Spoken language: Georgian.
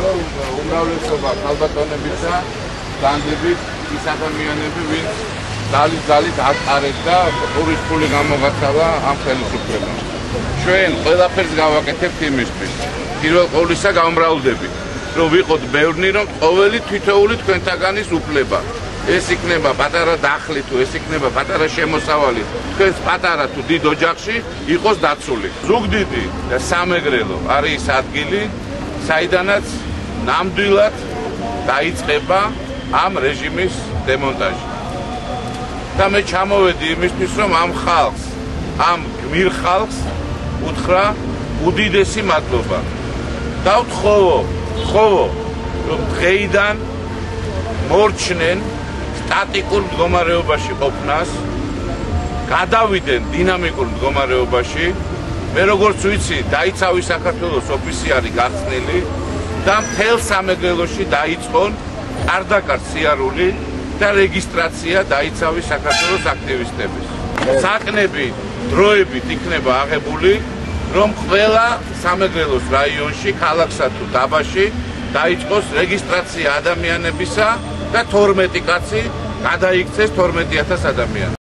რომ უმრავლესობა ქალბატონებისა განდებით ის ადამიანები, ვინც ძალით ატარეთ და პურის ფული გამოგაცალა ამ ხელისუფლებამ. ჩვენ ყველაფერს გავაკეთებთ იმისთვის, პირველ ყოვლისა გამრავლდებით, რომ ვიყოთ ბევრნი, რომ ყოველი თითოეული თქვენთაგანის უფლება. ეს იქნება პატარა დახლი თუ ეს იქნება პატარა შემოსავალი, თქვენს პატარა თუ დიდ ოჯახში იყოს დაცული. ზუგდიდი და სამეგრელო არის ადგილი, საიდანაც ნამდვილად დაიწყება ამ რეჟიმის დემონტაჟი. და მე ჩამოვედი იმისთვის, რომ ამ ხალხს, ამ გმირ ხალხს უთხრა უდიდესი მადლობა. და ვთხოვო, რომ დღეიდან მორჩნენ სტატიკურ მდგომარეობაში ყოფნას, გადავიდნენ დინამიკურ მდგომარეობაში. მე როგორც ვიცი, დაიცავი საქართველოს ოფისი არის გახსნილი და მთელ სამეგრელოში დაიწყონ კარდაკარ სიარული და რეგისტრაცია დაიცავი საქართველოს აქტივისტების. საკნები დროებით იქნება აღებული, რომ ყველა სამეგრელოს რაიონში, ქალაქსა თუ დაბაში დაიწყოს რეგისტრაცია ადამიანებისა და 12 კაცი გადაიქცეს 12,000 ადამიანი.